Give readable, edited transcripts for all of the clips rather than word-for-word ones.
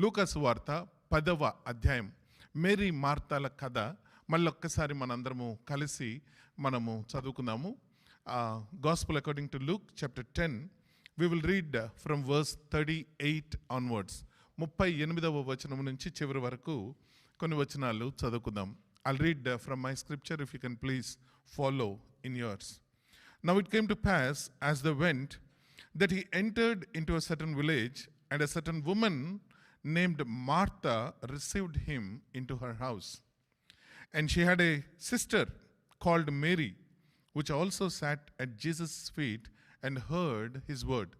లూకాసు వార్త 10వ అధ్యాయం. మేరీ మార్తాల కథ మళ్ళొక్కసారి మనందరము కలిసి మనము చదువుకుందాము. Gospel according to Luke chapter 10. We will read from verse 38 onwards. 38వ వచనం నుంచి చివరి వరకు కొన్ని వచనాలు చదువుకుందాం. I'll read from my scripture, if you can please follow in yours. Now it came to pass, as they went, that he entered into a certain village, and a certain woman named Martha received him into her house. And she had a sister called Mary, which also sat at Jesus' feet and heard his word.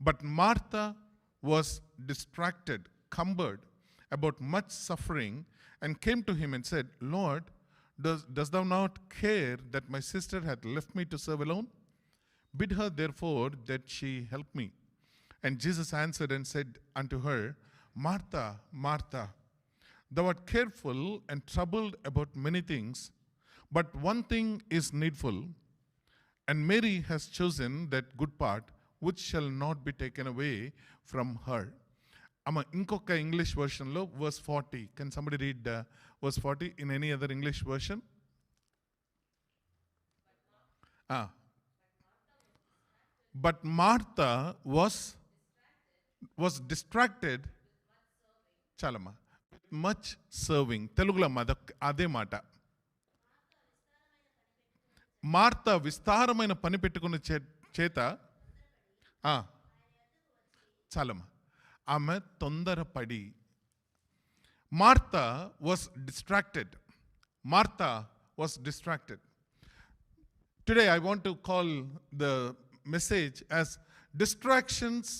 But Martha was distracted, cumbered about much suffering, and came to him and said, Lord, dost thou not care that my sister hath left me to serve alone? Bid her therefore that she help me. And Jesus answered and said unto her, Martha, Martha, thou art careful and troubled about many things, but one thing is needful, and Mary has chosen that good part, which shall not be taken away from her. Inkoka English version lo verse 40. Can somebody read verse 40 in any other English version? But Martha was distracted. Chalama. Much serving. Telugu lo ade mata. Martha విస్తారమైన పని పెట్టుకున్న చేత చాలమ్మా ఆమె తొందరపడి. Martha was distracted. Martha was distracted. Today I want to call the message as distractions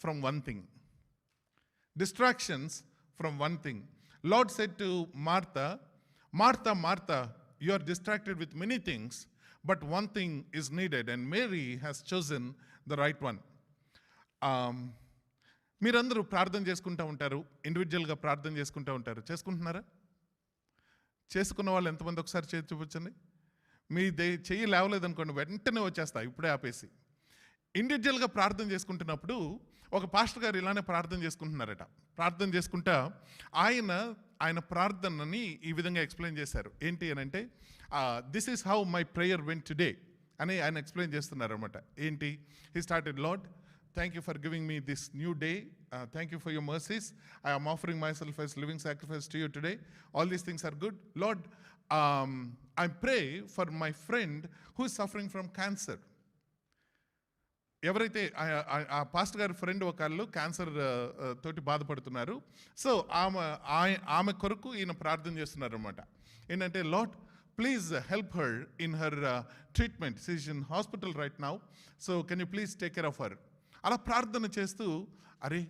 from one thing. Distractions from one thing. Lord said to Martha, Martha, Martha, you are distracted with many things, but one thing is needed, and Mary has chosen the right one. మీరందరూ ప్రార్థన చేసుకుంటూ ఉంటారు, ఇండివిజువల్గా ప్రార్థన చేసుకుంటూ ఉంటారు. చేసుకుంటున్నారా? చేసుకున్న వాళ్ళు ఎంతమంది ఒకసారి చేసి చూపించండి. మీ చెయ్యి లేవలేదనుకోండి, వెంటనే వచ్చేస్తా ఇప్పుడే ఆపేసి. ఇండివిజువల్గా ప్రార్థన చేసుకుంటున్నప్పుడు ఒక పాస్టర్ గారు ఇలానే ప్రార్థన చేసుకుంటున్నారట. ప్రార్థన చేసుకుంటా ఆయన ప్రార్థనని ఈ విధంగా ఎక్స్ప్లెయిన్ చేశారు. ఏంటి అని అంటే, this is how my prayer went today అని ఆయన ఎక్స్ప్లెయిన్ చేస్తున్నారు అనమాట. ఏంటి? He started, Lord, thank you for giving me this new day. Thank you for your mercies. I am offering myself as living sacrifice to you today. All these things are good. Lord, I pray for my friend who is suffering from cancer. ఎవరైతే ఆ pastor గారి friend ఒకళ్ళు cancer తోటి బాధపడుతున్నారు. So ఆమె కొరకు ఈయన ప్రార్థన చేస్తున్నారు అనమాట. ఏంటంటే, lord, please help her in her treatment. She is in hospital right now, so can you please take care of her. అలా ప్రార్థన చేస్తూ, అరే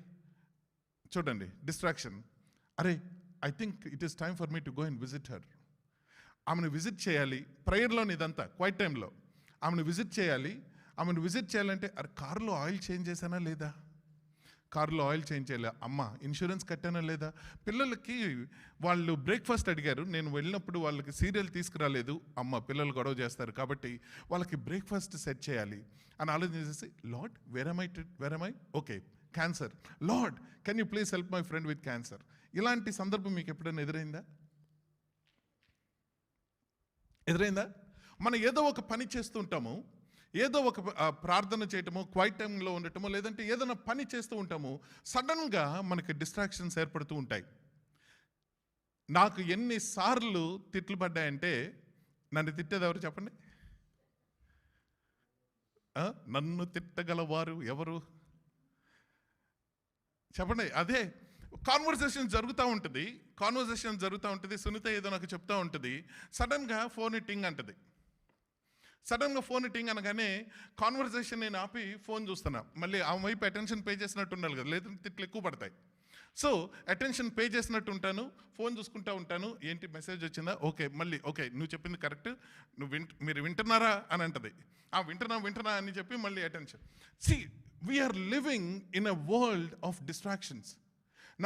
చూడండి డిస్ట్రాక్షన్. అరే, I think it is time for me to go and visit her. ఆమెను visit చేయాలి. ప్రేయర్లోని ఇదంతా quiet టైంలో ఆమెను విజిట్ చేయాలి. ఆమెను విజిట్ చేయాలంటే, అరే కారులో ఆయిల్ చేంజ్ చేశానా లేదా? కారులో ఆయిల్ చేంజ్ చేయలే. అమ్మ, ఇన్సూరెన్స్ కట్టానా లేదా? పిల్లలకి వాళ్ళు బ్రేక్ఫాస్ట్ అడిగారు, నేను వెళ్ళినప్పుడు వాళ్ళకి సీరియల్ తీసుకురాలేదు. అమ్మ, పిల్లలు గొడవ చేస్తారు కాబట్టి వాళ్ళకి బ్రేక్ఫాస్ట్ సెట్ చేయాలి అని ఆలోచన చేసేసి, Lord, where am I? Okay, cancer. Lord, can you please help my friend with cancer. ఇలాంటి సందర్భం మీకు ఎప్పుడైనా ఎదురైందా? మనం ఏదో ఒక పని చేస్తూ ఉంటాము, ఏదో ఒక ప్రార్థన చేయటమో, క్వైట్ టైంలో ఉండటమో, లేదంటే ఏదైనా పని చేస్తూ ఉంటాము. సడన్గా మనకి డిస్ట్రాక్షన్స్ ఏర్పడుతూ ఉంటాయి. నాకు ఎన్నిసార్లు తిట్లు పడ్డాయంటే, నన్ను తిట్టేది ఎవరు చెప్పండి? నన్ను తిట్టగలవారు ఎవరు చెప్పండి? అదే కాన్వర్సేషన్ జరుగుతూ ఉంటుంది. సునీత ఏదో నాకు చెప్తూ ఉంటుంది. సడన్గా ఫోన్ టింగ్ అంటది. సడన్గా ఫోన్ టింగ్ అనగానే కాన్వర్సేషన్ నేను ఆపి ఫోన్ చూస్తున్నా. మళ్ళీ ఆమె వైపు అటెన్షన్ పే చేసినట్టు ఉండాలి కదా, లేదంటే తిట్లు ఎక్కువ పడతాయి. సో అటెన్షన్ పే చేసినట్టు ఉంటాను, ఫోన్ చూసుకుంటూ ఉంటాను. ఏంటి మెసేజ్ వచ్చిందా? ఓకే, మళ్ళీ ఓకే, నువ్వు చెప్పింది కరెక్ట్, మీరు వింటున్నారా అని అంటది. వింటున్నా అని చెప్పి మళ్ళీ attention. See, we are living in a world of distractions.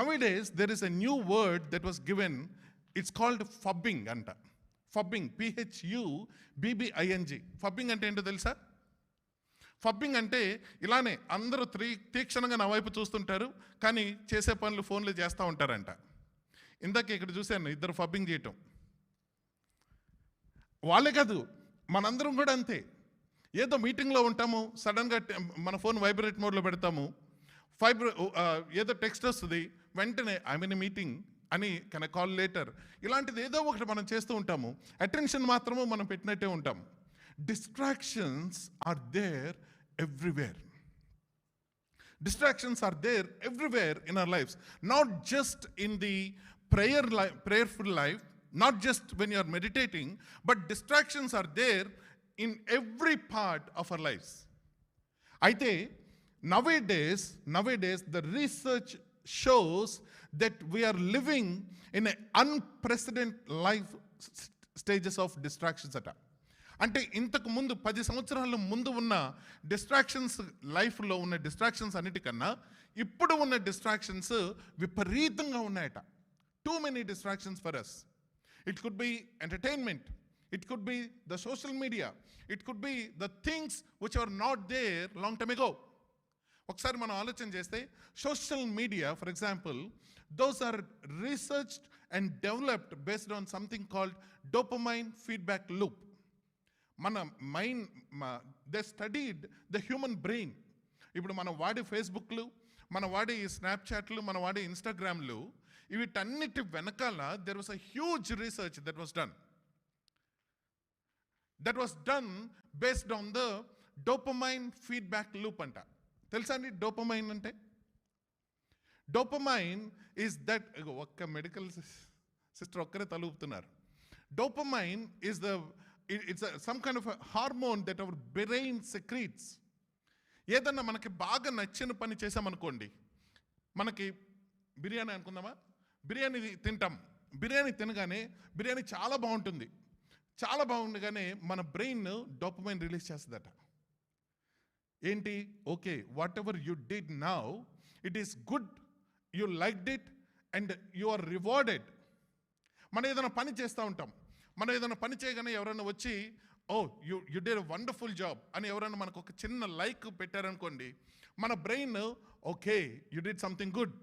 Nowadays there is a new word that was given. It's called phubbing అంట. Phubbing, PHUBBING. ఫబ్బింగ్ అంటే ఏంటో తెలుసా? ఫబ్బింగ్ అంటే ఇలానే అందరూ తీక్షణంగా నా వైపు చూస్తుంటారు, కానీ చేసే పనులు ఫోన్లు చేస్తూ ఉంటారంట. ఇందాక ఇక్కడ చూశాను ఇద్దరు ఫబ్బింగ్ చేయటం. వాళ్ళే కాదు, మనందరం కూడా అంతే. ఏదో మీటింగ్లో ఉంటాము, సడన్గా మన ఫోన్ వైబ్రేట్ మోడ్లో పెడతాము, ఏదో టెక్స్ట్ వస్తుంది, వెంటనే ఐ మీన్ మీటింగ్ అని కెన్ ఐ కాల్ లేటర్, ఇలాంటిది ఏదో ఒకటి మనం చేస్తూ ఉంటాము. అటెన్షన్ మాత్రము మనం పెట్టినట్టే ఉంటాం. Distractions are there everywhere. Distractions are there everywhere in our lives, not just in the prayerful life, not just when you are meditating, but distractions are there in every part of our lives. Aithe nowadays the research shows that we are living in an unprecedented life stages of distractions ata. అంటే ఇంతకు ముందు 10 సంవత్సరాల ముందు ఉన్న distractions, లైఫ్లో ఉన్న distractions అన్నిటికన్నా ఇప్పుడు ఉన్న డిస్ట్రాక్షన్స్ విపరీతంగా ఉన్నాయట. Too many distractions for us. It could be entertainment, it could be the social media, it could be the things which are not there long time ago. ఒకసారి మనం ఆలోచన చేస్తే social media for example, those are researched and developed based on something called dopamine feedback loop. మన mind, they studied the human brain. ఇప్పుడు మనం వాడే ఫేస్బుక్లు, మనం వాడే స్నాప్చాట్లు, మనం వాడే ఇన్స్టాగ్రామ్లు, వీటన్నిటి వెనకాల there was a huge research that was done based on the dopamine feedback loop అంట. తెలుసా అండి డోపమైన్ అంటే? డోపమైన్ ఈజ్ దట్, ఒక్క మెడికల్ సిస్టర్ ఒక్కరే తలూపుతున్నారు. Dopamine is it's some kind of a hormone that our brain secretes. ఏదన్నా మనకి బాగా నచ్చిన పని చేసామనుకోండి, మనకి బిర్యానీ అనుకుందామా, బిర్యానీ తింటాం, బిర్యానీ తినగానే బిర్యానీ చాలా బాగుంటుంది, చాలా బాగుండగానే మన బ్రెయిన్ డోపమైన్ రిలీజ్ చేస్తుందట. ఏంటి? Okay, whatever you did now it is good, you liked it and you are rewarded. మనం ఏదైనా పని చేస్తూ ఉంటాం, మనం ఏదైనా పని చేయగానే ఎవరైనా వచ్చి oh you did a wonderful job అని ఎవరైనా మనకు ఒక చిన్న లైక్ పెట్టారనుకోండి, మన brain okay you did something good,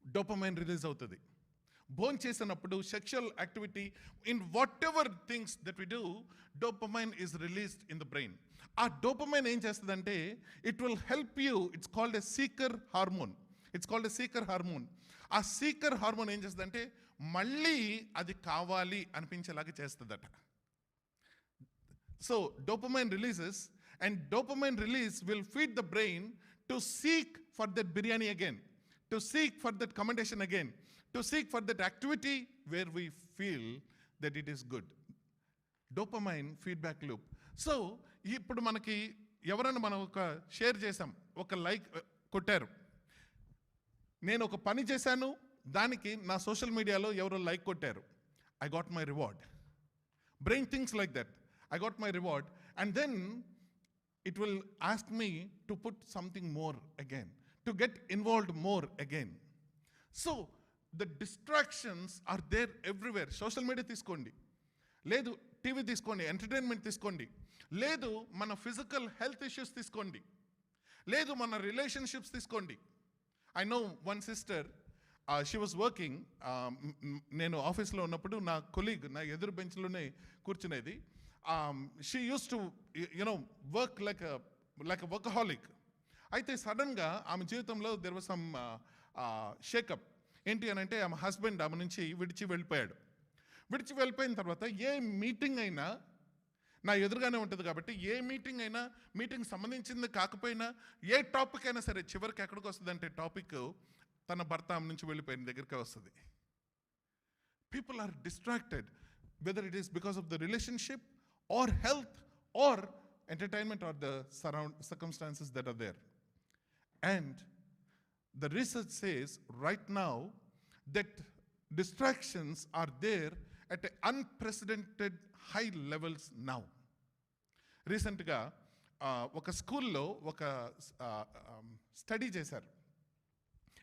dopamine release అవుతుంది. భోజనం చేసినప్పుడు sexual activity, in whatever things that we do, dopamine is released in the brain. ఆ డోపమైన్ ఏం చేస్తుందంటే it will help you. It's called a seeker hormone. ఆ seeker hormone ఏం చేస్తుందంటే మళ్ళీ అది కావాలి అనిపించేలాగా చేస్తుందట. So dopamine releases, and dopamine release will feed the brain to seek for that biryani again, to seek for that commendation again, to seek for that activity where we feel that it is good. Dopamine feedback loop. So ఇప్పుడు మనకి ఎవరైనా మనం ఒక share చేసాం, ఒక like కొట్టారు, నేను ఒక పని చేశాను, దానికి నా సోషల్ మీడియాలో ఎవరో లైక్ కొట్టారు, I got my reward. Brain thinks like that, I got my reward, and then it will ask me to put something more again, to get involved more again. So the distractions are there everywhere. Social media తీసుకోండి, లేదు TV తీసుకోండి, entertainment తీసుకోండి, లేదు మన physical health issues తీసుకోండి, లేదు మన relationships తీసుకోండి. I know one sister, she was working. నేను ఆఫీస్లో ఉన్నప్పుడు నా కొలీగ్ నా ఎదురు బెంచ్లోనే కూర్చునేది. She use to work like a workaholic. అయితే సడన్గా ఆమె జీవితంలో దెర్ వాజ్ సమ్ షేకప్. ఏంటి అని అంటే ఆమె హస్బెండ్ ఆమె నుంచి విడిచి వెళ్ళిపోయిన తర్వాత ఏ మీటింగ్ అయినా నా ఎదురుగానే ఉంటుంది కాబట్టి, ఏ మీటింగ్ సంబంధించింది కాకపోయినా, ఏ టాపిక్ అయినా సరే చివరికి ఎక్కడికి వస్తుంది అంటే టాపిక్ తన భర్త ఆమె నుంచి వెళ్ళిపోయిన దగ్గరికి వస్తుంది. People are distracted, whether it is because of the relationship or health or entertainment or the circumstances that are there. And the research says right now that distractions are there at an unprecedented high levels now. రీసెంట్గా ఒక స్కూల్లో ఒక study చేశారు.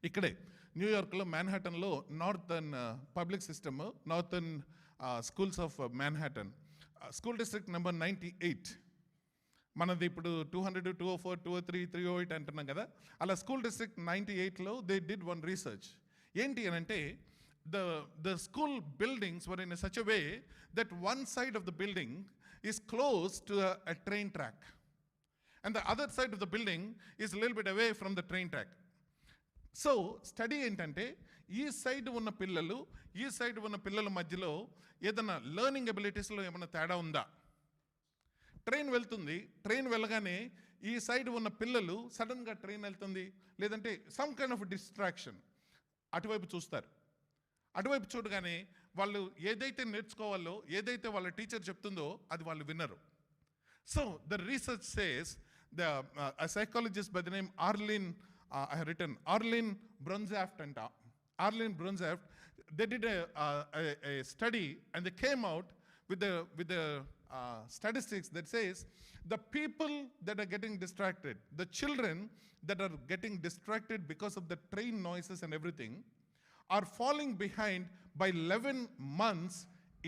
ఇక్కడే న్యూయార్క్లో మ్యాన్హాటన్లో northern public system, northern schools of Manhattan, school district number 98. మనది ఇప్పుడు 200, 204, 203, 308 అంటున్నాం కదా. అలా స్కూల్ డిస్ట్రిక్ట్ 98లో దే డిడ్ వన్ రీసెర్చ్. ఏంటి అని అంటే the school buildings were in such a way that one side of the building is close to a train track and the other side of the building is a little bit away from the train track. So study ఏంటంటే ఈ side ఉన్న పిల్లలు ఈ side ఉన్న పిల్లల మధ్యలో ఏదైనా learning ఎబిలిటీస్లో ఏమైనా తేడా ఉందా. ట్రైన్ వెళ్తుంది, ట్రైన్ వెళ్ళగానే ఈ సైడ్ ఉన్న పిల్లలు సడన్గా ట్రైన్ వెళ్తుంది లేదంటే సమ్ కైండ్ ఆఫ్ డిస్ట్రాక్షన్ అటువైపు చూస్తారు. అటువైపు చూడగానే వాళ్ళు ఏదైతే నేర్చుకోవాలో ఏదైతే వాళ్ళ టీచర్ చెప్తుందో అది వాళ్ళు వినరు. So the research says a psychologist by the name I have written Arlene Brunzaft and Arlene Brunzaft, they did a study and they came out with the statistics that says the people that are getting distracted, the children that are getting distracted because of the train noises and everything are falling behind by 11 months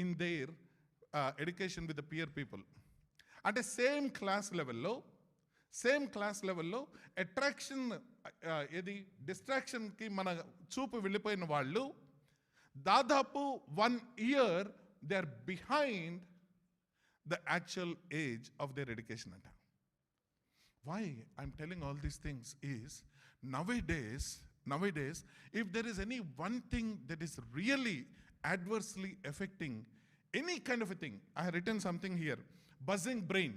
in their education with the peer people. At the same class లెవెల్లో attraction ఏది డిస్ట్రాక్షన్కి మన చూపు వెళ్ళిపోయిన వాళ్ళు దాదాపు 1 year they are behind the actual age of their education అంట. Why I'm telling all these things is nowadays if there is any one thing that is really adversely affecting any kind of a thing, I have written something here, buzzing brain.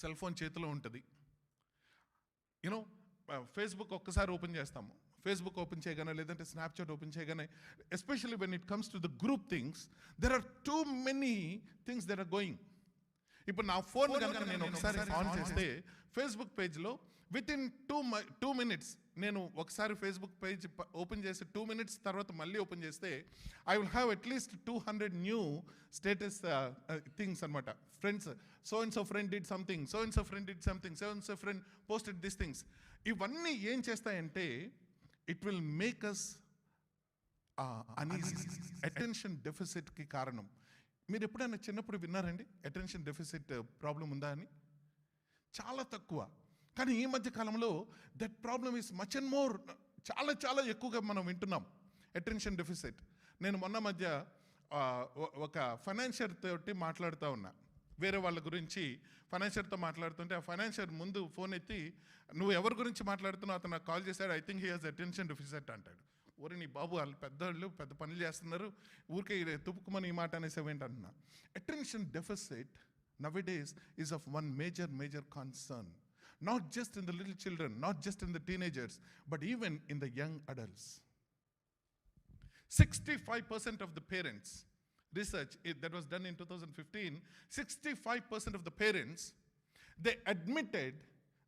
Cell phone చేతిలో ఉంటుంది. You know Facebook ఒక్కసారి open చేస్తాము, Facebook open చేయగానే లేదంటే Snapchat open చేయగానే especially when it comes to the group things there are too many things there are going. ఇప్పుడు నా phone కనుక నేను ఒకసారి ఆన్ చేస్తే ఫేస్బుక్ పేజ్లో విత్ ఇన్ 2 minutes నేను ఒకసారి ఫేస్బుక్ పేజ్ ఓపెన్ చేసి 2 minutes తర్వాత మళ్ళీ ఓపెన్ చేస్తే I will have at least 200 new status things అనమాట. Friends, so and so friend did something, so and so friend did something, so and so friend posted this things. ఇవన్నీ ఏం చేస్తాయంటే it will make us uneasy. Attention డెఫిసిట్కి కారణం. మీరు ఎప్పుడైనా చిన్నప్పుడు విన్నారండి attention deficit problem ఉందా అని? చాలా తక్కువ. కానీ ఈ మధ్య కాలంలో that problem is much and more, చాలా చాలా ఎక్కువగా మనం వింటున్నాం అటెన్షన్ డెఫిసిట్. నేను మొన్న మధ్య ఒక ఫైనాన్షియర్ తోటి మాట్లాడుతూ ఉన్నా, వేరే వాళ్ళ గురించి ఫైనాన్షియర్తో మాట్లాడుతుంటే ఆ ఫైనాన్షియర్ ముందు ఫోన్ ఎత్తి, నువ్వు ఎవరి గురించి మాట్లాడుతున్నావు, అతను నాకు కాల్ చేశాడు, I think he has attention deficit అంటాడు. ఊరి నీ బాబు, వాళ్ళు పెద్దవాళ్ళు పెద్ద పనులు చేస్తున్నారు, ఊరికే తుప్పుకుమని ఈ మాట అనేసేవేంటి అంటున్నా. Attention deficit nowadays is of one major concern, not just in the little children, not just in the teenagers, but even in the young adults. 65% of the parents, research that was done in 2015, 65% of the parents, they admitted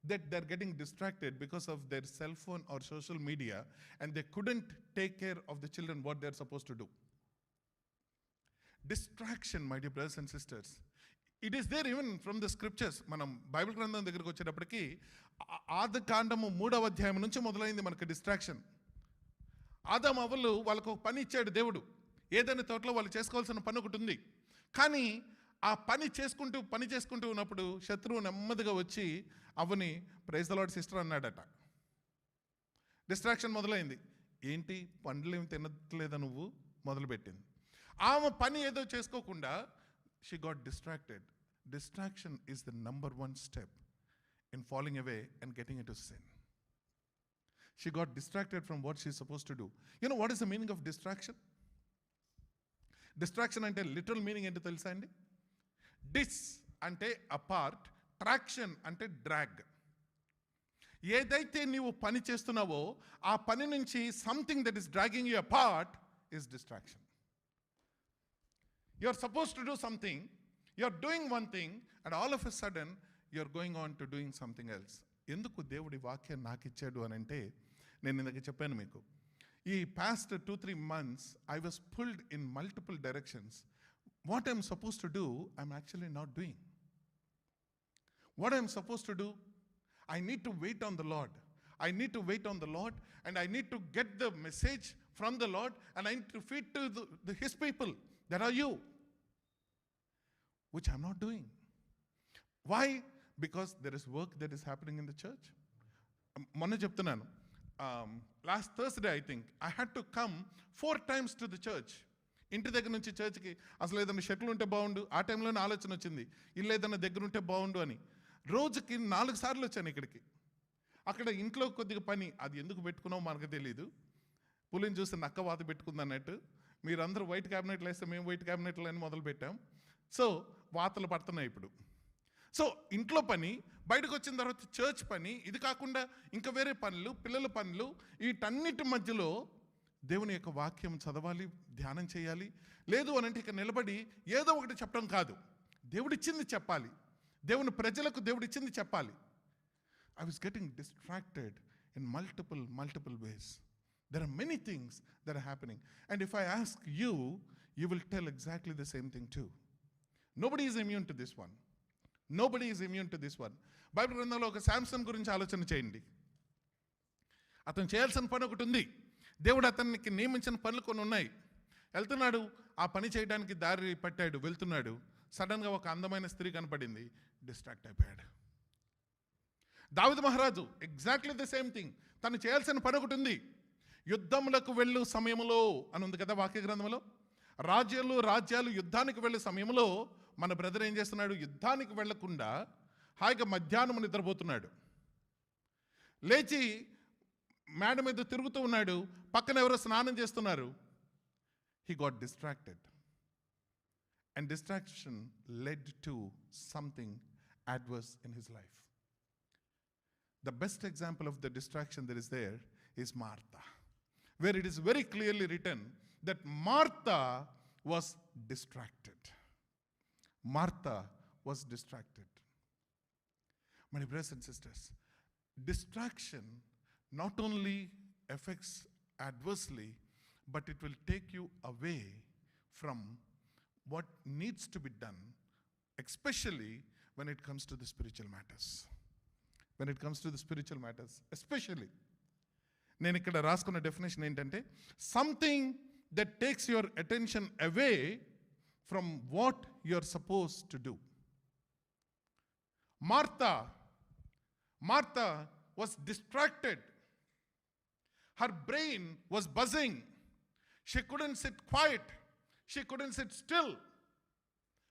that they're getting distracted because of their cell phone or social media, and they couldn't take care of the children what they're supposed to do. Distraction, my dear brothers and sisters, it is there even from the scriptures. మనం Bible గ్రంథం దగ్గరికి వచ్చేటప్పటికి ఆదికాండము 3వ అధ్యాయం నుంచి మొదలైంది మనకి డిస్ట్రాక్షన్. ఆదాము అవ్వలు వాళ్ళకు ఒక పని ఇచ్చాడు దేవుడు, ఏదైనా తోటలో వాళ్ళు చేసుకోవాల్సిన పని ఒకటి ఉంది. కానీ ఆ పని చేసుకుంటూ ఉన్నప్పుడు శత్రువు నెమ్మదిగా వచ్చి అవ్వని ప్రైజ్ ద లార్డ్ సిస్టర్ అన్నాడట. డిస్ట్రాక్షన్ మొదలైంది. ఏంటి పండ్లు ఏమి తినట్లేదా నువ్వు మొదలుపెట్టింది. ఆమె పని ఏదో చేసుకోకుండా she got distracted. Distraction is the number one step in falling away and getting into sin. She got distracted from what she's supposed to do. You know what is the meaning of distraction? Distraction ante literal meaning ento telusa andi? Dis ante apart, traction ante drag. ఏదైతే నీవు పని చేస్తున్నావో ఆ పని నుంచి something that is dragging you apart is distraction. You're supposed to do something, you're doing one thing, and all of a sudden you're going on to doing something else. ఎందుకు దేవుడి వాక్యం నాకు ఇచ్చాడు అని అంటే, నేను ఇందాక చెప్పాను మీకు, ఈ past 2-3 months I was pulled in multiple directions. What I'm supposed to do, I'm actually not doing. What I'm supposed to do, I need to wait on the Lord. I need to wait on the Lord, and I need to get the message from the Lord, and I need to feed to His people. That are you, which I'm not doing. Why? Because there is work that is happening in the church. మొన్న చెప్తున్నాను, last Thursday I think I had to come 4 times to the church. ఇంటి దగ్గర నుంచి చర్చ్కి అసలు ఏదైనా షెట్లు ఉంటే బాగుండు, ఆ టైంలోనే ఆలోచన వచ్చింది, ఇల్లు ఏదైనా దగ్గర ఉంటే బాగుండు అని. రోజుకి 4 సార్లు వచ్చాను ఇక్కడికి. అక్కడ ఇంట్లో కొద్దిగా పని, అది ఎందుకు పెట్టుకున్నామో మనకు తెలియదు. పులిని చూస్తే నక్క వాత పెట్టుకుంది అన్నట్టు, మీరందరూ వైట్ క్యాబినెట్లు వేస్తే మేము వైట్ క్యాబినెట్లు అని మొదలు పెట్టాం. సో వాతలు పడుతున్నాయి ఇప్పుడు. సో ఇంట్లో పని, బయటకు వచ్చిన తర్వాత చర్చ్ పని, ఇది కాకుండా ఇంకా వేరే పనులు, పిల్లల పనులు, వీటన్నిటి మధ్యలో దేవుని యొక్క వాక్యం చదవాలి, ధ్యానం చేయాలి. లేదు అని అంటే ఇక నిలబడి ఏదో ఒకటి చెప్పడం కాదు, దేవుడిచ్చింది చెప్పాలి, దేవుని ప్రజలకు దేవుడిచ్చింది చెప్పాలి. I was getting distracted in multiple ways. There are many things that are happening. And if I ask you, you will tell exactly the same thing too. Nobody is immune to this one. Nobody is immune to this one. Bible గ్రంథంలో ఒక శాంసన్ గురించి ఆలోచన చేయండి. అతను చేయాల్సిన పని ఒకటి ఉంది, దేవుడు అతనికి నియమించిన పనులు కొన్ని ఉన్నాయి. వెళ్తున్నాడు, ఆ పని చేయడానికి దారి పట్టాడు, వెళ్తున్నాడు. సడన్గా ఒక అందమైన స్త్రీ కనపడింది, డిస్ట్రాక్ట్ అయిపోయాడు. దావీదు మహారాజు ఎగ్జాక్ట్లీ ద సేమ్ థింగ్. తను చేయాల్సిన పని ఒకటి ఉంది. యుద్ధములకు వెళ్ళు సమయంలో అని ఉంది కదా వాక్య గ్రంథంలో. రాజ్యాలు యుద్ధానికి వెళ్ళే సమయంలో మన బ్రదర్ ఏం చేస్తున్నాడు? యుద్ధానికి వెళ్లకుండా హాయిగా మధ్యాహ్నం నిద్రపోతున్నాడు. లేచి మేడ మీద తిరుగుతూ ఉన్నాడు, పక్కన ఎవరో స్నానం చేస్తున్నారు. He got distracted. And distraction led to something adverse in his life. The best example of the distraction that is there is Martha, where it is very clearly written that Martha was distracted. Martha was distracted. My brothers and sisters, distraction not only affects adversely, but it will take you away from what needs to be done, especially when it comes to the spiritual matters. When it comes to the spiritual matters, especially. నేను ఇక్కడ రాసుకున్న definition ఏంటంటే, something that takes your attention away from what you are suppose to do. Martha was distracted. Her brain was buzzing. She couldn't sit quiet. She couldn't sit still.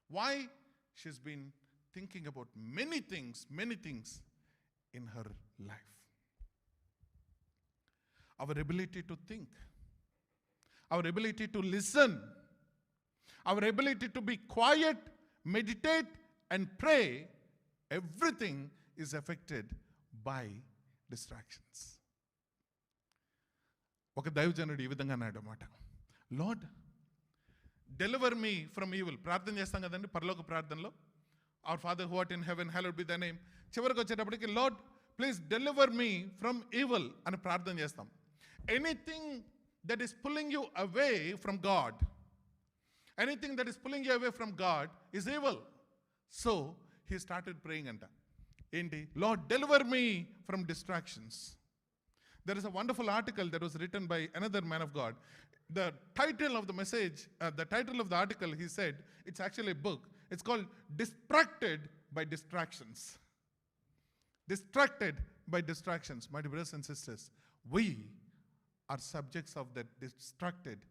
Why? She's been thinking about many things in her life. Our ability to think, our ability to listen, our ability to be quiet, meditate and pray, everything is affected by distractions. ఒక దైవజనుడు ఈ విధంగా అన్నాడు అన్నమాట, Lord deliver me from evil. ప్రార్థన చేస్తాం కదండి పరలోక ప్రార్థనలో, our father who art in heaven hallowed be the name. చివరికి వచ్చేటప్పటికి Lord please deliver me from evil అని ప్రార్థన చేస్తాం. Anything that is pulling you away from God, anything that is pulling you away from God is evil. So he started praying అంట. ఏంటి? Lord deliver me from distractions. There is a wonderful article that was written by another man of God. The title of the message, the title of the article, he said, it's actually a book. It's called Distracted by Distractions. Distracted by Distractions. My dear brothers and sisters, we are subjects of that, distracted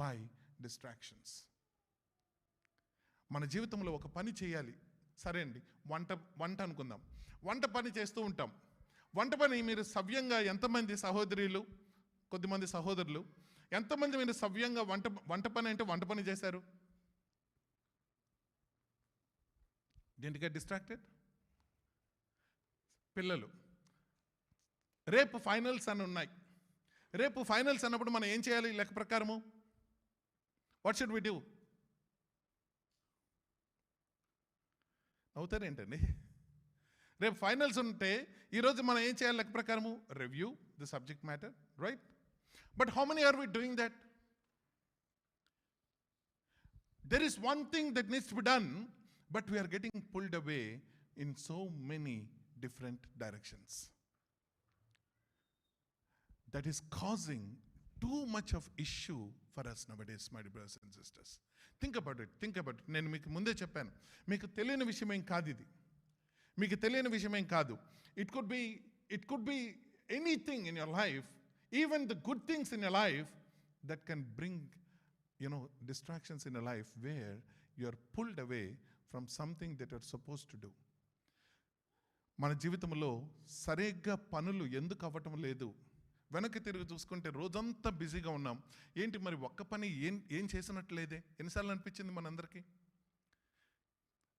by distractions. మన జీవితంలో ఒక పని చేయాలి. సరే అండి, వంట అనుకుందాం. వంట పని చేస్తూ ఉంటాం. వంట పని మీరు సవ్యంగా ఎంతమంది సహోదరులు, కొద్దిమంది సహోదరులు, ఎంతమంది మీరు సవ్యంగా వంట పని అంటే వంట పని చేశారు? Didn't get distracted? పిల్లలు, రేపు ఫైనల్స్ అని ఉన్నాయి. రేపు ఫైనల్స్ అన్నప్పుడు మనం ఏం చేయాలి లెక్క ప్రకారము? What should we do? అవుతారేంటండి? రేపు ఫైనల్స్ ఉంటే ఈరోజు మనం ఏం చేయాలి లెక్క ప్రకారము? Review the subject matter, right? But how many are we doing that? There is one thing that needs to be done, but we are getting pulled away in so many different directions. That is causing too much of issue for us nowadays, my dear brothers and sisters. Think about it. నేను మీకు ముందే చెప్పాను, మీకు తెలియని విషయం ఏం కాదు ఇది. మీకు తెలియని విషయమేం కాదు. It could be anything in your life, even the good things in your life that can bring distractions in a life where you are pulled away from something that you are supposed to do. మన జీవితంలో సరిగ్గా పనులు ఎందుకు అవ్వటం లేదు? వెనక్కి తిరిగి చూసుకుంటే రోజంతా బిజీగా ఉన్నాం. ఏంటి మరి ఒక్క పని ఏం చేసినట్లేదే? ఎన్నిసార్లు అనిపించింది మనందరికీ?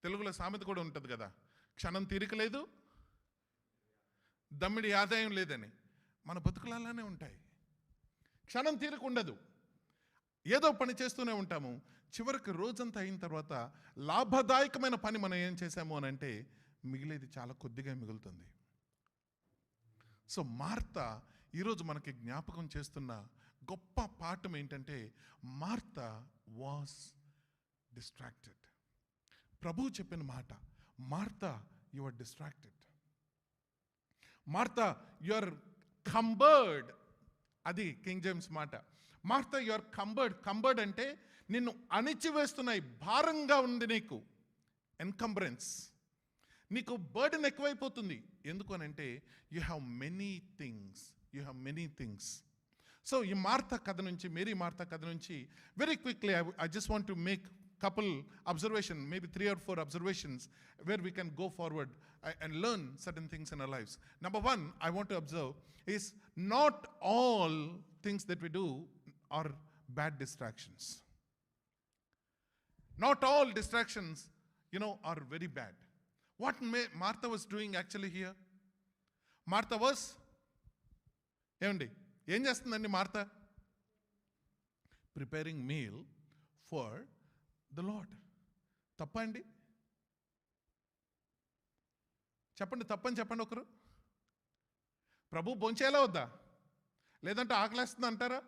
తెలుగులో సామెత కూడా ఉంటుంది కదా, క్షణం తీరిక లేదు, దమ్మిడి ఆదాయం లేదని. మన బతుకులు అలానే ఉంటాయి. క్షణం తీరిక ఉండదు, ఏదో పని చేస్తూనే ఉంటాము. చివరికి రోజంతా అయిన తర్వాత లాభదాయకమైన పని మనం ఏం చేశాము అని అంటే మిగిలేది చాలా కొద్దిగా మిగులుతుంది. సో మార్తా ఈరోజు మనకి జ్ఞాపకం చేస్తున్న గొప్ప పాఠం ఏంటంటే, మార్తా వాస్ డిస్ట్రాక్టెడ్. ప్రభువు చెప్పిన మాట, Martha you are distracted, Martha you are cumbered. అది కింగ్ జేమ్స్ మాట. Martha you are cumbered. Cumbered అంటే నిన్ను అణిచివేస్తున్నాయి, భారంగా ఉంది నీకు, ఎన్కంబరెన్స్. నీకు బర్డెన్ ఎక్కువైపోతుంది. ఎందుకు అని అంటే you have many things. So ఈ మార్తా కథ నుంచి, మేరీ మార్తా కథ నుంచి very quickly I just want to make couple observation, maybe 3 or 4 observations where we can go forward and learn certain things in our lives. Number one, I want to observe is not all things that we do are bad distractions. Not all distractions, are very bad. What Martha was doing actually here? Martha was, ఏం చేస్తుందండి Martha? Preparing meal for the Lord. తప్ప అండి? చెప్పండి, తప్పని చెప్పండి ఒకరు. ప్రభు భోంచేయాలా వద్దా? లేదంటే ఆకలేస్తుంది అంటారా?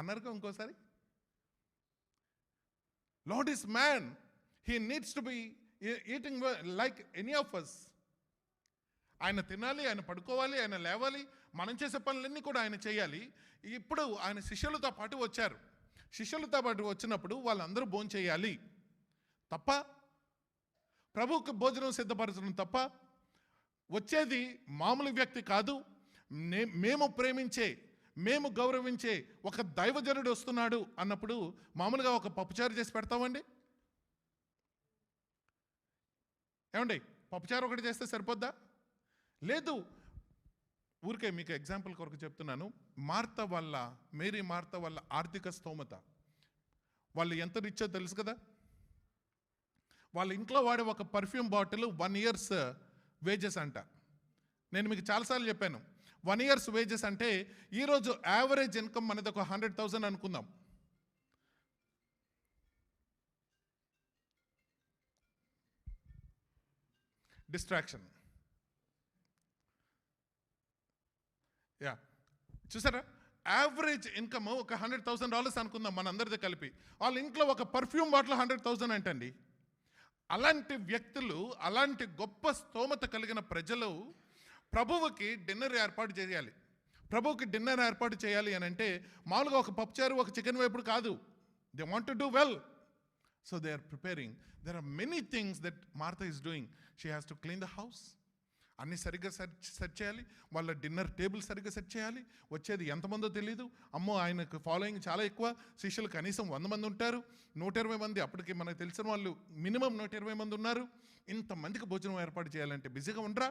అన్నారుగా ఇంకోసారి. Lord is man, he needs to be eating like any of us. ఆయన తినాలి, ఆయన పడుకోవాలి, ఆయన లేవాలి, మనం చేసే పనులన్నీ కూడా ఆయన చేయాలి. ఇప్పుడు ఆయన శిష్యులతో పాటు వచ్చారు. శిష్యులతో పాటు వచ్చినప్పుడు వాళ్ళందరూ భోంచేయాలి తప్ప, ప్రభువుకి భోజనం సిద్ధపరచడం తప్ప. వచ్చేది మామూలు వ్యక్తి కాదు, మేము ప్రేమించే, మేము గౌరవించే ఒక దైవజనుడు వస్తున్నాడు అన్నప్పుడు మామూలుగా ఒక పప్పుచారు చేసి పెడతామండి? ఏమండి, పప్పుచారు ఒకటి చేస్తే సరిపోద్దా? లేదు. ఊరికే మీకు ఎగ్జాంపుల్ కొరకు చెప్తున్నాను. మేరీ మార్తా వాళ్ళ ఆర్థిక స్తోమత, వాళ్ళు ఎంత రిచ్చో తెలుసు కదా. వాళ్ళ ఇంట్లో వాడే ఒక పర్ఫ్యూమ్ బాటిల్ 1 year's వేజెస్ అంట. నేను మీకు చాలాసార్లు చెప్పాను, 1 year's వేజెస్ అంటే ఈరోజు యావరేజ్ ఇన్కమ్ అనేది ఒక 100,000 అనుకుందాం. డిస్ట్రాక్షన్. చూసారా, యావరేజ్ ఇన్కమ్ ఒక $100,000 అనుకుందాం మనందరిది కలిపి. వాళ్ళ ఇంట్లో ఒక పర్ఫ్యూమ్ బాటిల్ 100,000 అంటండి. అలాంటి వ్యక్తులు, అలాంటి గొప్ప స్తోమత కలిగిన ప్రజలు ప్రభువుకి డిన్నర్ ఏర్పాటు చేయాలి. ప్రభువుకి డిన్నర్ ఏర్పాటు చేయాలి అని అంటే మామూలుగా ఒక పప్పుచారు, ఒక చికెన్ వేపుడు కాదు. They want to do well. So they are preparing. There are many things that Martha is doing. She has to clean the house. అన్నీ సరిగ్గా సెట్ చేయాలి. వాళ్ళ డిన్నర్ టేబుల్ సరిగ్గా సెట్ చేయాలి. వచ్చేది ఎంతమందో తెలియదు. అమ్మో, ఆయనకు ఫాలోయింగ్ చాలా ఎక్కువ. శిష్యులు కనీసం 100 మంది ఉంటారు, 120 మంది. అప్పటికి మనకు తెలిసిన వాళ్ళు మినిమం 120 మంది ఉన్నారు. ఇంతమందికి భోజనం ఏర్పాటు చేయాలంటే బిజీగా ఉండరా?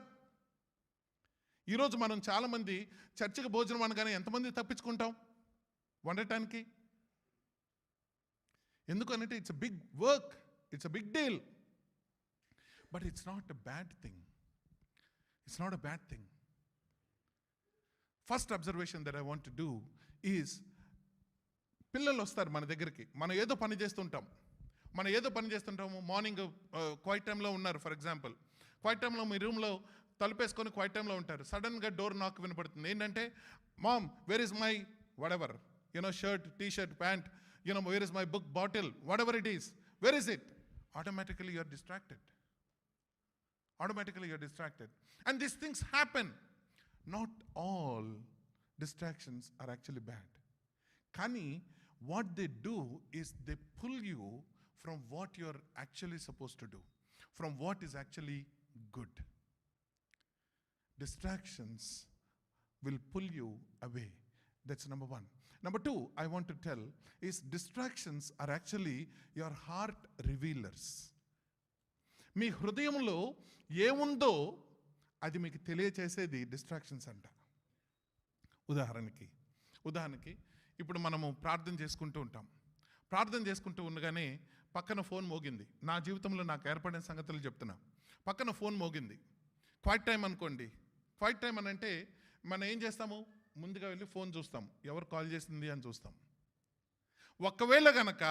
ఈరోజు మనం చాలామంది చర్చికి భోజనం అనగానే ఎంతమంది తప్పించుకుంటాం వండటానికి? ఎందుకనంటే it's a big work, it's a big deal. But it's not a bad thing. It's not a bad thing. First observation that I want to do is, పిల్లలు వస్తారు మన దగ్గరికి, మనం ఏదో పని చేస్తుంటాము. మార్నింగ్ క్వైట్ టైంలో ఉన్నారు. ఫర్ ఎగ్జాంపుల్, క్వైట్ టైంలో మీ రూమ్లో తలుపేసుకొని క్వైట్ టైంలో ఉంటారు. సడన్గా డోర్ నాక్ వినపడుతుంది. ఏంటంటే, mom where is my whatever, shirt, t-shirt, pant, where is my book, bottle, whatever it is, where is it? Automatically you are distracted. And these things happen. Not all distractions are actually bad. Kani, what they do is they pull you from what you're actually supposed to do, from what is actually good. distractions will pull you away. That's number one. Number two, I want to tell is distractions are actually your heart revealers. మీ హృదయంలో ఏముందో అది మీకు తెలియచేసేది distractions అంట. ఉదాహరణకి ఇప్పుడు మనము ప్రార్థన చేసుకుంటూ ఉంటాం. ప్రార్థన చేసుకుంటూ ఉండగానే పక్కన ఫోన్ మోగింది. నా జీవితంలో నాకు ఏర్పడిన సంగతులు చెప్తున్నా. పక్కన ఫోన్ మోగింది. క్వైట్ టైం అనుకోండి. క్వైట్ టైం అని అంటే మనం ఏం చేస్తాము? ముందుగా వెళ్ళి ఫోన్ చూస్తాం, ఎవరు కాల్ చేసింది అని చూస్తాం. ఒకవేళ గనక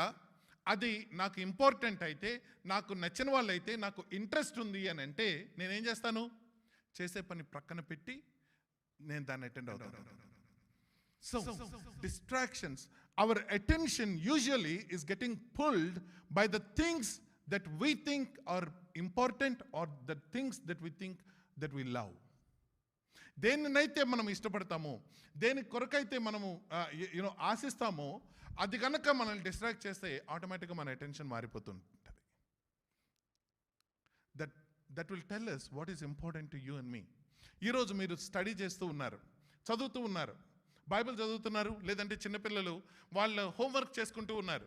అది నాకు ఇంపార్టెంట్ అయితే, నాకు నచ్చిన వాళ్ళు అయితే, నాకు ఇంట్రెస్ట్ ఉంది అని అంటే నేనేం చేస్తాను? చేసే పని ప్రక్కన పెట్టి నేను దాన్ని అటెండ్ అవుతాను. So distractions, our attention usually is getting pulled by the things that we think are important or the things that we think that we love. దేనినైతే మనం ఇష్టపడతామో, దేని కొరకైతే మనము ఆశిస్తామో, అది కనుక మనల్ని డిస్ట్రాక్ట్ చేస్తే ఆటోమేటిక్గా మన అటెన్షన్ మారిపోతుంటుంది. That will tell us what is important to you and me. ఈరోజు మీరు స్టడీ చేస్తూ ఉన్నారు, చదువుతూ ఉన్నారు, బైబిల్ చదువుతున్నారు, లేదంటే చిన్నపిల్లలు వాళ్ళ హోంవర్క్ చేసుకుంటూ ఉన్నారు.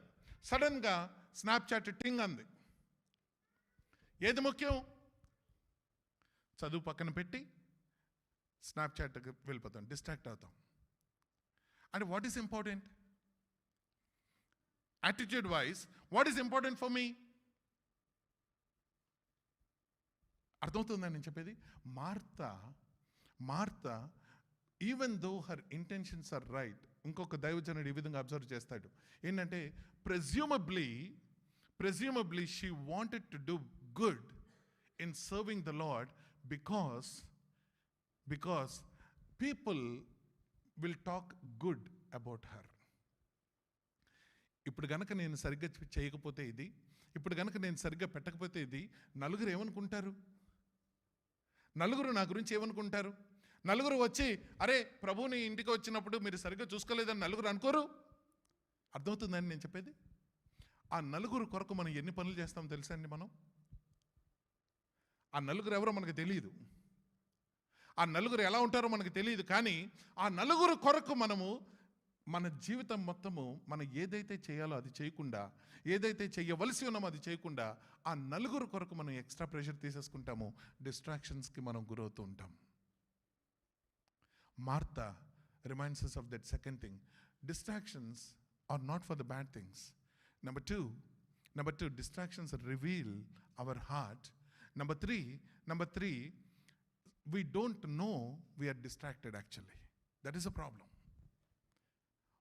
సడన్గా స్నాప్చాట్ టింగ్ అంది. ఏది ముఖ్యం? చదువు పక్కన పెట్టి స్నాప్చాట్కి వెళ్ళిపోతాం, డిస్ట్రాక్ట్ అవుతాం. అంటే what is important? Attitude wise what is important for me? అర్థమవుతుందని నేను చెప్పేది. Martha even though her intentions are right, ఇంకొక దైవజనుడు ఈ విధంగా అబ్జర్వ్ చేస్తాడు. ఏంటంటే presumably she wanted to do good in serving the Lord because people will talk good about her. ఇప్పుడు గనక నేను సరిగ్గా చేయకపోతే ఇది, ఇప్పుడు గనక నేను సరిగ్గా పెట్టకపోతే ఇది, నలుగురు ఏమనుకుంటారు? నలుగురు నా గురించి ఏమనుకుంటారు? నలుగురు వచ్చి అరే ప్రభుని ఇంటికి వచ్చినప్పుడు మీరు సరిగ్గా చూసుకోలేదని నలుగురు అనుకోరు. అర్థమవుతుందని నేను చెప్పేది. ఆ నలుగురు కొరకు మనం ఎన్ని పనులు చేస్తాం తెలుసా అండి? మనం ఆ నలుగురు ఎవరో మనకు తెలియదు, ఆ నలుగురు ఎలా ఉంటారో మనకు తెలియదు. కానీ ఆ నలుగురు కొరకు మనము మన జీవితం మొత్తము మనం ఏదైతే చేయాలో అది చేయకుండా, ఏదైతే చేయవలసి ఉన్నామో అది చేయకుండా, ఆ నలుగురు కొరకు మనం ఎక్స్ట్రా ప్రెషర్ తీసేసుకుంటాము. డిస్ట్రాక్షన్స్కి మనం గురవుతూ ఉంటాం. Martha reminds us of that second thing. Distractions are not for the bad things. Number two, distractions reveal our heart. Number three, we don't know we are distracted actually. That is a problem.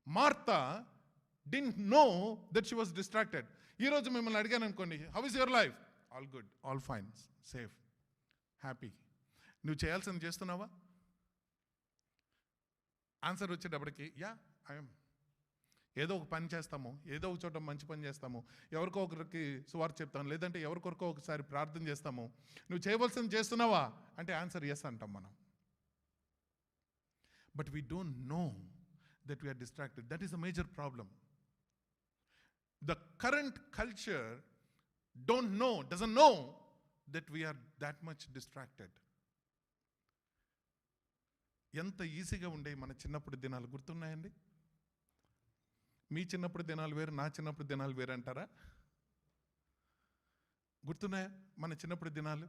Martha didn't know that she was distracted. ఈ రోజు మిమ్మల్ని అడిగాను అనుకోండి, how is your life? All good, all fine, safe, happy. నువ్వు చేయాల్సింది చేస్తున్నావా? Answer వచ్చేటప్పటికి yeah I'm. ఏదో ఒక పని చేస్తాము, ఏదో ఒక చోట మంచి పని చేస్తాము, ఎవరికో ఒకరికి సువార్త చెప్తాము, లేదంటే ఎవరికొరకో ఒకసారి ప్రార్థన చేస్తాము. నువ్వు చేయవలసింది చేస్తున్నావా అంటే ఆన్సర్ ఎస్ అంటాం మనం. But we don't no that we are distracted. That is a major problem. The current culture doesn't know that we are that much distracted. ఎంత ఈజీగా ఉండే మన చిన్నప్పుడు దినాలు గుర్తున్నాయండి? మీ చిన్నప్పుడు దినాలు వేరు, నా చిన్నప్పుడు దినాలు వేరు అంటారా? గుర్తున్నాయా మన చిన్నప్పుడు దినాలు?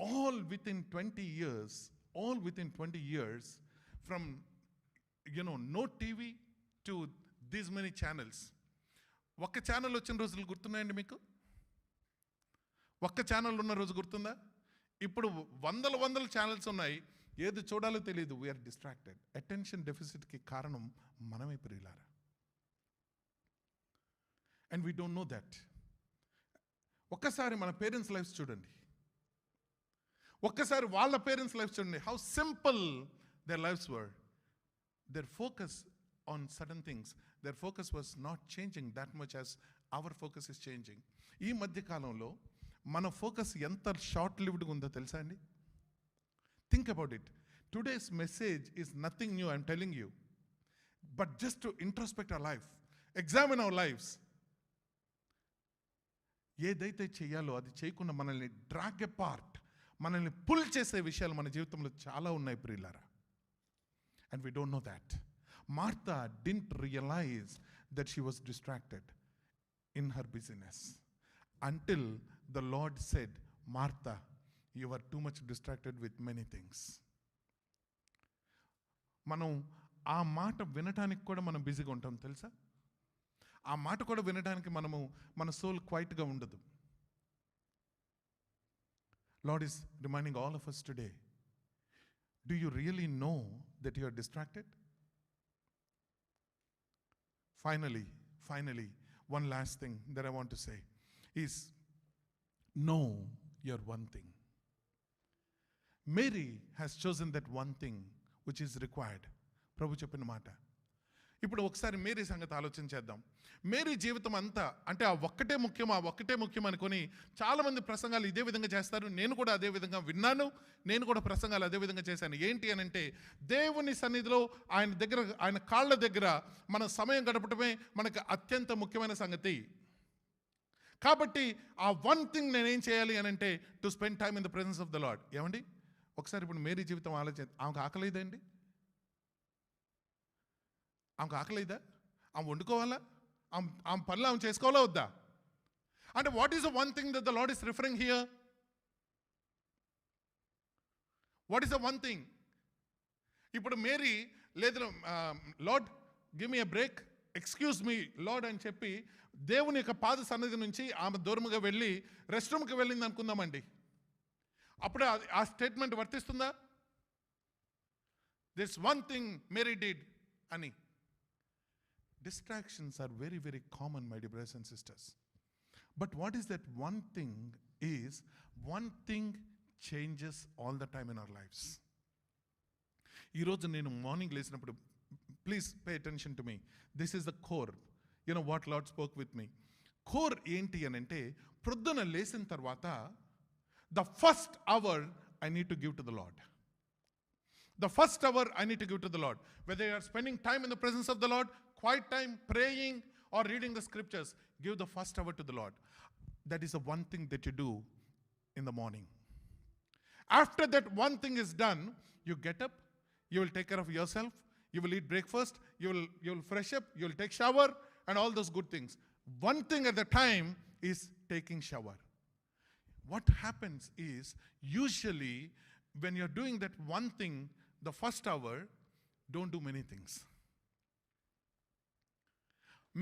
all within 20 years from no TV to these many channels. ఒక్క ఛానల్ వచ్చిన రోజులు గుర్తున్నాయండి మీకు? ఒక్క ఛానల్ ఉన్న రోజు గుర్తుందా? ఇప్పుడు వందల ఛానల్స్ ఉన్నాయి, ఏది చూడాలో తెలియదు. We are distracted. అటెన్షన్ డెఫిసిట్కి కారణం మనమే ప్రియులారా. And we don't know that. ఒక్కసారి మన పేరెంట్స్ లైఫ్ చూడండి, ఒక్కసారి వాళ్ళ పేరెంట్స్ లైఫ్ చూడండి. How simple their lives were. Their focus on certain things, their focus was not changing that much as our focus is changing. ఈ మధ్య కాలంలో మన ఫోకస్ ఎంత షార్ట్ లివ్డ్గా ఉందో తెలుసా అండి? Think about it. Today's message is nothing new, I'm telling you. But just to introspect our life, examine our lifes. ఏదైతే చేయాలో అది చేయకుండా మనల్ని డ్రాగ్ ఎ పార్ట్, మనల్ని పుల్ చేసే విషయాలు మన జీవితంలో చాలా ఉన్నాయి ప్రియులారా. And we don't know that. Martha didn't realise that she was distracted in her busyness until the Lord said, Martha, you are too much distracted with many things. మనం ఆ మాట వినటానికి కూడా మనం బిజీగా ఉంటాం తెలుసా. ఆ మాట కూడా వినడానికి మన సోల్ క్వైట్గా ఉండదు. Lord is reminding all of us today, do you really know that you are distracted? Finally, one last thing that I want to say is, know your one thing. Mary has chosen that one thing which is required. ప్రభు చెప్పిన మాట. ఇప్పుడు ఒకసారి Mary సంగతి ఆలోచించేద్దాం. Mary జీవితం అంతా అంటే ఆ ఒక్కటే ముఖ్యం అనుకొని చాలామంది ప్రసంగాలు ఇదే విధంగా చేస్తారు. నేను కూడా అదే విధంగా విన్నాను, నేను కూడా ప్రసంగాలు అదే విధంగా చేశాను. ఏంటి అని అంటే, దేవుని సన్నిధిలో ఆయన కాళ్ళ దగ్గర మన సమయం గడపటమే మనకు అత్యంత ముఖ్యమైన సంగతి. కాబట్టి ఆ వన్ థింగ్ నేనేం చేయాలి అని అంటే, to spend time in the presence of the lord. ఏమండి ఒకసారి ఇప్పుడు మేరీ జీవితం ఆమెకు ఆకలేదండి? ఆమెకు ఆకలేదా? ఆమె వండుకోవాలా? ఆమె పనులు ఆమె చేసుకోవాలా వద్దా? అంటే what is the one thing that the lord is referring here? What is the one thing? ఇప్పుడు మేరీ లేదు, lord give me a break, excuse me lord అని చెప్పి దేవుని యొక్క పాద సన్నిధి నుంచి ఆమె దూరముగా వెళ్ళి రెస్ట్ రూమ్కి వెళ్ళింది అనుకుందామండి. అప్పుడు ఆ స్టేట్మెంట్ వర్తిస్తుందా? This one thing Mary did అని. Distractions are very, very common, my dear brothers and sisters. But what is that one thing is, one thing changes all the time in our lives. ఈరోజు నేను morning లేచినప్పుడు, please pay attention to me, this is the core. You know what Lord spoke with me. Core ఏంటి అని అంటే, ప్రొద్దున లేచిన తర్వాత the first hour I need to give to the Lord. The first hour I need to give to the Lord. Whether you are spending time in the presence of the Lord, quiet time, praying, or reading the scriptures, give the first hour to the Lord. That is the one thing that you do in the morning. After that one thing is done, you get up, you will take care of yourself, you will eat breakfast, you will fresh up, you will take shower, and all those good things. One thing at the time is taking shower. What happens is, usually when you're doing that one thing, the first hour, don't do many things.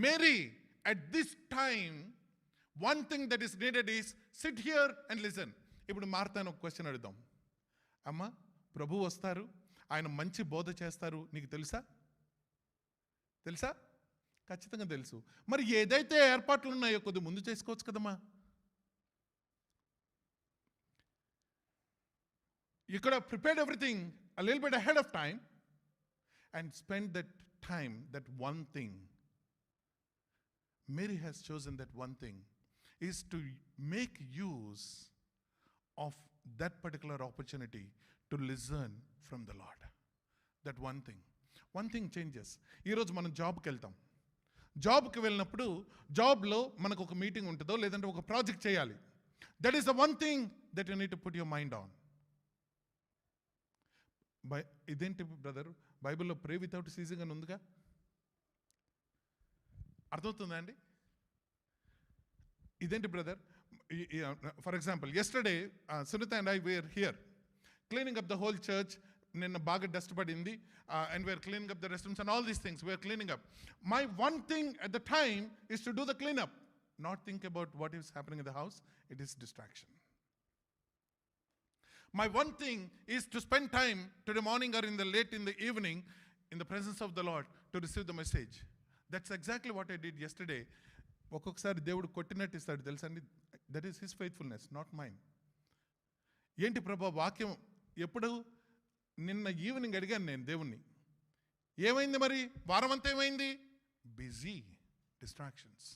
Mary, at this time, one thing that is needed is sit here and listen. ఇప్పుడు మార్తాను ఒక question అడుగుదాం. అమ్మ, ప్రభు వస్తారు, ఆయన మంచి బోధ చేస్తారు, నీకు తెలుసా? ఖచ్చితంగా తెలుసు. మరి ఏదైతే ఏర్పాట్లు ఉన్నాయో కొద్ది ముందు చేసుకోవచ్చు కదమ్మా. You could have prepared everything a little bit ahead of time and spend that time, that one thing. Mary has chosen that one thing is to make use of that particular opportunity to listen from the Lord. That one thing changes. ఈరోజు మనం జాబ్కి వెళ్తాం. జాబ్కి వెళ్ళినప్పుడు జాబ్లో మనకు ఒక meeting ఉంటుందో లేదంటే ఒక ప్రాజెక్ట్ చేయాలి. That is the one thing that you need to put your mind on. ఇదేంటి బ్రదర్, బైబిల్లో ప్రే వితౌట్ సీజింగ్ అని ఉందిగా? అర్థమవుతుందా అండి? ఇదేంటి brother? For example, yesterday Sunita and I were here cleaning up the whole church. నిన్న బాగా డస్ట్ పడింది, and we are cleaning up the restrooms and all these things. We are cleaning up. My one thing at the time is to do the cleanup, not think about what is happening in the house. It is distraction. My one thing is to spend time today morning or late in the evening in the presence of the Lord to receive the message. That's exactly what I did yesterday. ఒక్కొక్కసారి దేవుడు కొట్టినట్టు ఇస్తాడు తెలుసండి. That is his faithfulness, not mine. ఏంటి ప్రభా వాక్యం ఎప్పుడు? నిన్న ఈవినింగ్ అడిగాను నేను దేవుణ్ణి, ఏమైంది మరి వారం అంతా ఏమైంది? Busy, distractions.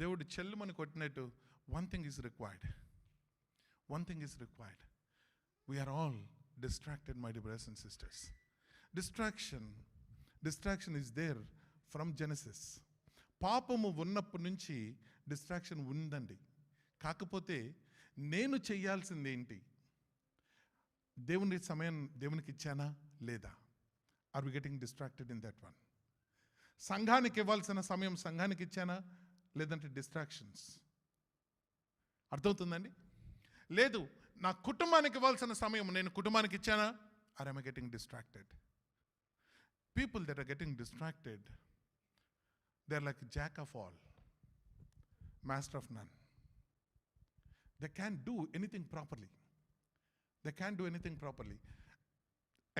దేవుడు చెల్లుమని కొట్టినట్టు one thing is required. One thing is required. We are all distracted, my dear brothers and sisters. Distraction is there from Genesis. పాపము ఉన్నప్పటి నుంచి డిస్ట్రాక్షన్ ఉందండి. కాకపోతే నేను చెయ్యాల్సింది ఏంటి? దేవుని సమయం దేవునికి ఇచ్చానా లేదా? Are we getting distracted in that one? సంఘానికి ఇవ్వాల్సిన సమయం సంఘానికి ఇచ్చానా, లేదంటే డిస్ట్రాక్షన్స్? అర్థమవుతుందండి? లేదు, నా కుటుంబానికి ఇవ్వాల్సిన సమయం నేను కుటుంబానికి ఇచ్చానా, are I getting distracted? People that are getting distracted, they're like jack of all, master of none. They can't do anything properly. They can't do anything properly.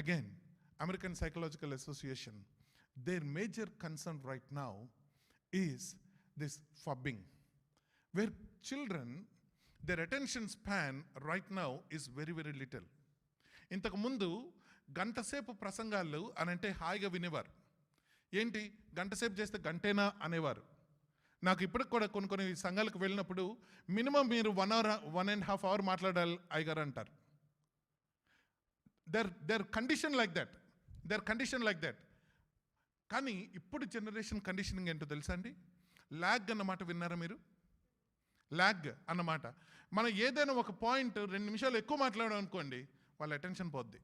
Again, American Psychological Association, their major concern right now is this fubbing, where children, their attention span right now is very, very little. ఇంతకు ముందు గంటసేపు ప్రసంగాలు అనంటే హాయిగా వినేవారు. ఏంటి గంటసేపు చేస్తే గంటేనా అనేవారు. నాకు ఇప్పటికి కూడా కొన్ని సంఘాలకు వెళ్ళినప్పుడు మినిమం మీరు 1 hour 1.5 hour మాట్లాడాలి అయ్యగారు అంటారు. There condition like that. కానీ ఇప్పుడు జనరేషన్ కండిషనింగ్ ఏంటో తెలుసా అండి? ల్యాగ్ అన్నమాట విన్నారా మీరు? ల్యాగ్ అన్నమాట, మనం ఏదైనా ఒక పాయింట్ 2 నిమిషాలు ఎక్కువ మాట్లాడడం అనుకోండి, వాళ్ళ అటెన్షన్ పోద్ది.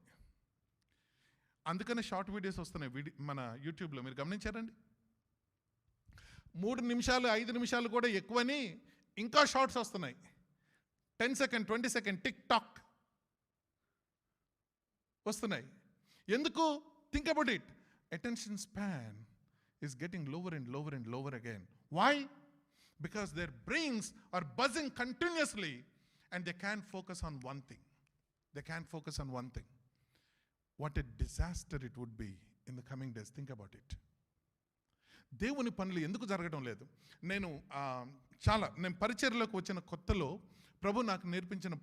అందుకనే షార్ట్ వీడియోస్ వస్తున్నాయి మన యూట్యూబ్లో, మీరు గమనించారండి? 3 నిమిషాలు 5 నిమిషాలు కూడా ఎక్కువని ఇంకా షార్ట్స్ వస్తున్నాయి. 10 సెకండ్ 20 సెకండ్ టిక్ టాక్ వస్తున్నాయి. ఎందుకు? Think about it. Attention span is getting lower and lower and lower again. Why? Because their brains are buzzing continuously and they can focus on one thing. What a disaster it would be in the coming days. Think about it. దేవుని పనులు ఎందుకు జరగడం లేదు? నేను పరిచర్యలోకి వచ్చిన కొత్తలో ప్రభు నాకు నేర్పించిన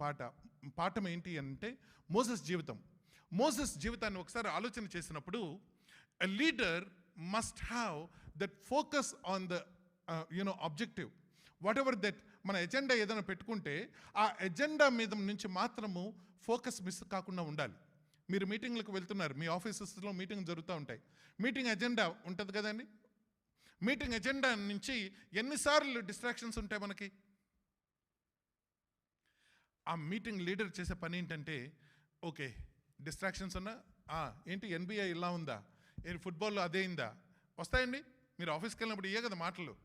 పాఠం ఏంటి అంటే మోసెస్ జీవితాన్ని ఒకసారి ఆలోచన చేసినప్పుడు a leader must have that focus on the objective. Whatever that మన ఎజెండా ఏదైనా పెట్టుకుంటే ఆ ఎజెండా మీద నుంచి మాత్రము ఫోకస్ మిస్ కాకుండా ఉండాలి. మీరు మీటింగ్లకు వెళ్తున్నారు, మీ ఆఫీసెస్లో మీటింగ్ జరుగుతూ ఉంటాయి. మీటింగ్ ఎజెండా ఉంటుంది కదండి. మీటింగ్ ఎజెండా నుంచి ఎన్నిసార్లు డిస్ట్రాక్షన్స్ ఉంటాయి మనకి. ఆ మీటింగ్ లీడర్ చేసే పని ఏంటంటే, ఓకే డిస్ట్రాక్షన్స్ ఉన్నా, ఏంటి NBA ఇలా ఉందా, ఫుట్బాల్లో అదే అయిందా, వస్తాయండి. మీరు ఆఫీస్కి వెళ్ళినప్పుడు ఇవే కదా మాటలు.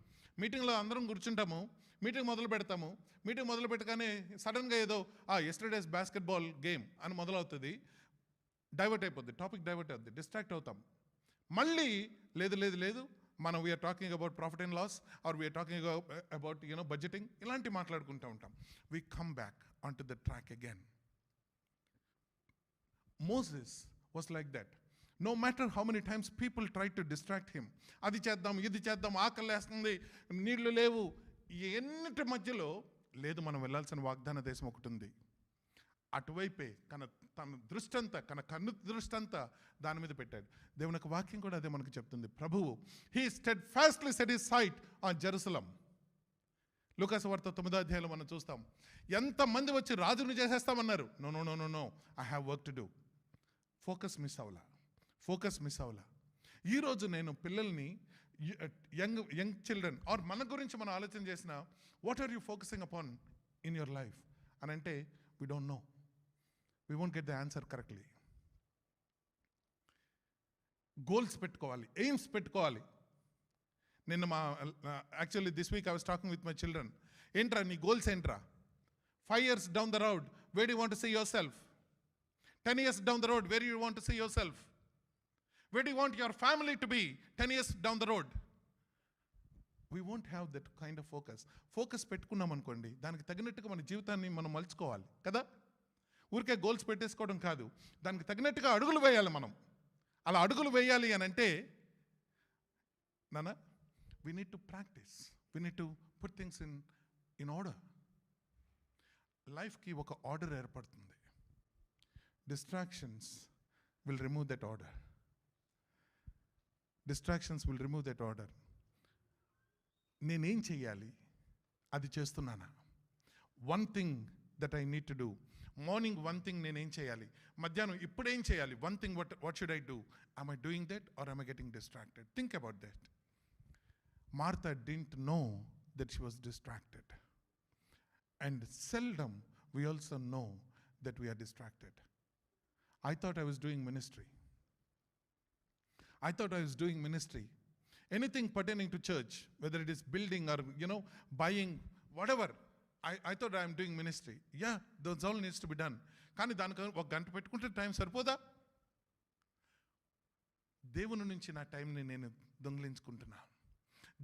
మీటింగ్లో అందరం కూర్చుంటాము, మీటింగ్ మొదలు పెడతాము. మీటింగ్ మొదలు పెట్టగానే సడన్గా ఏదో ఎస్టర్డేస్ బాస్కెట్బాల్ గేమ్ అని మొదలవుతుంది. డైవర్ట్ అయిపోద్ది, టాపిక్ డైవర్ట్ అవుద్ది, డిస్ట్రాక్ట్ అవుతాం. మళ్ళీ లేదు మనం we're talking about profit and loss or we're talking about budgeting, ఇలాంటి మాట్లాడుకుంటూ ఉంటాం. We come back on to the track again. Moses was like that. No matter how many times people try to distract him, అది చేద్దాం ఇది చేద్దాం, ఆకలి వేస్తుంది, నీళ్లు లేవు, ఎన్నిటి మధ్యలో లేదు మనం వెళ్ళాల్సిన వాగ్దాన దేశం ఒకటి ఉంది, అటువైపే తన దృష్టి అంతా, కన్ను దృష్టి అంతా దాని మీద పెట్టాడు. దేవుని యొక్క వాక్యం కూడా అదే మనకు చెప్తుంది. ప్రభువు he steadfastly set his sight on Jerusalem. లూకాసు వార్త 9వ అధ్యాయంలో మనం చూస్తాం. ఎంతమంది వచ్చి రాజుని చేసేస్తామన్నారు. No, I have work to do. Focus miss అవ్వలా. ఈరోజు నేను పిల్లల్ని, యంగ్ చిల్డ్రన్ ఆర్ మన గురించి మనం ఆలోచన చేసిన, what are you focusing upon in your life అని అంటే, we don't know, we won't get the answer correctly. Goals పెట్టుకోవాలి, ఎయిమ్స్ పెట్టుకోవాలి. నిన్న actually this week I was talking with my children. ఏంట్రా నీ గోల్స్ ఏంట్రా? 5 years down the road, where do you want to see yourself? 10 years down the road, where do you want to see yourself? Where do you want your family to be 10 years down the road? We won't have that kind of focus పెట్టుకున్నాం అనుకోండి, దానికి తగినట్టుగా మన జీవితాన్ని మనం మలుచుకోవాలి కదా. ఊరికే goals పెట్టేసుకోవడం కాదు, దానికి తగినట్టుగా అడుగులు వేయాలి మనం. అలా అడుగులు వేయాలి అని అంటే నాన్న, we need to practice, we need to put things in order. లైఫ్కి ఒక ఆర్డర్ ఏర్పడుతుంది. Distractions will remove that order. నేనేం చెయ్యాలి, అది చేస్తున్నానా? One thing that I need to do. Morning one thing నేనేం చేయాలి, మధ్యాహ్నం ఇప్పుడేం చేయాలి, one thing what should I do? am I doing that or am I getting distracted? Think about that. Martha didn't know that she was distracted, and seldom we also know that we are distracted. I thought I was doing ministry. Anything pertaining to church, whether it is building or, buying, whatever. I thought I am doing ministry. Yeah, those all needs to be done. కానీ దానికి ఒక గంట పెట్టుకుంటే time సరిపోదా? దేవుని నుంచి నా టైంని నేను దొంగిలించుకుంటున్నాను.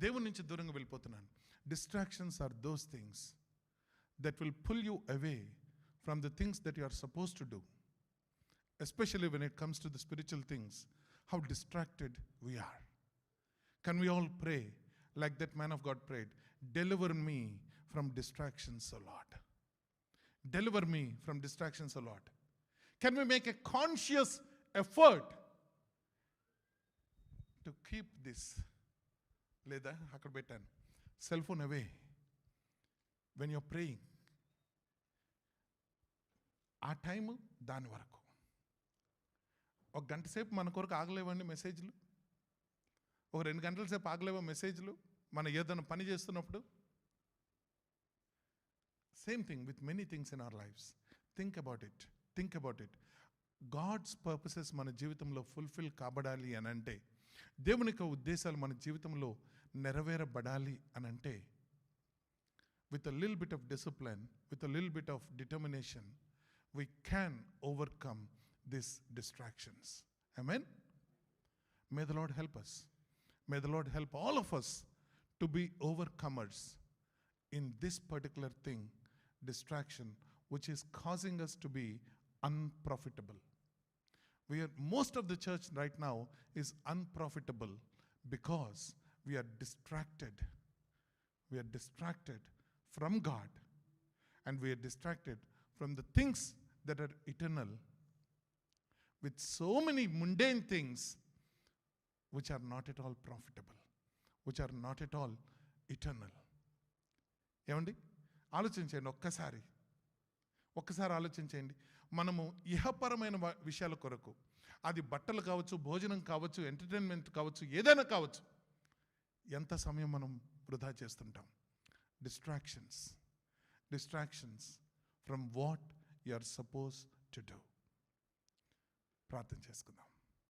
దేవుని నుంచి దూరంగా వెళ్ళిపోతున్నాను. Distractions are those things that will pull you away from the things that you are supposed to do. Especially when it comes to the spiritual things, how distracted we are. Can we all pray like that man of God prayed? Deliver me from distractions, O Lord. Deliver me from distractions, O Lord. Can we make a conscious effort to keep this? Leda, akkada pettanu. Cell phone away when you're praying. ఆ time దాని వరకు. ఒక గంట సేపు మన కొరకు ఆగలేవండి మెసేజ్లు. ఒక 2 గంటల సేపు ఆగలేవా మెసేజ్లు మనం ఏదైనా పని చేస్తున్నప్పుడు? Same thing with many things in our lifes. Think about it. God's purposes మన జీవితంలో ఫుల్ఫిల్ కాబడాలి అని అంటే, దేవుని యొక్క ఉద్దేశాలు మన జీవితంలో నెరవేరబడాలి అని అంటే, with a little bit of discipline, with a little bit of determination, we can overcome these distractions. Amen? May the Lord help us. May the Lord help all of us to be overcomers in this particular thing, distraction, which is causing us to be unprofitable. Most of the church right now is unprofitable because we are distracted. We are distracted from God, and we are distracted from the things that are eternal, with so many mundane things which are not at all profitable, which are not at all eternal. ఏమండి, ఆలోచించండి ఒక్కసారి ఆలోచించండి. మనము ఇహపరమైన విషయాల కొరకు, అది బట్టలు కావచ్చు, భోజనం కావచ్చు, ఎంటర్టైన్మెంట్ కావచ్చు, ఏదైనా కావచ్చు, ఎంత సమయం మనం వృధా చేస్తుంటాం. Distractions from what you are supposed to do. ప్రార్థన చేసుకుందాం.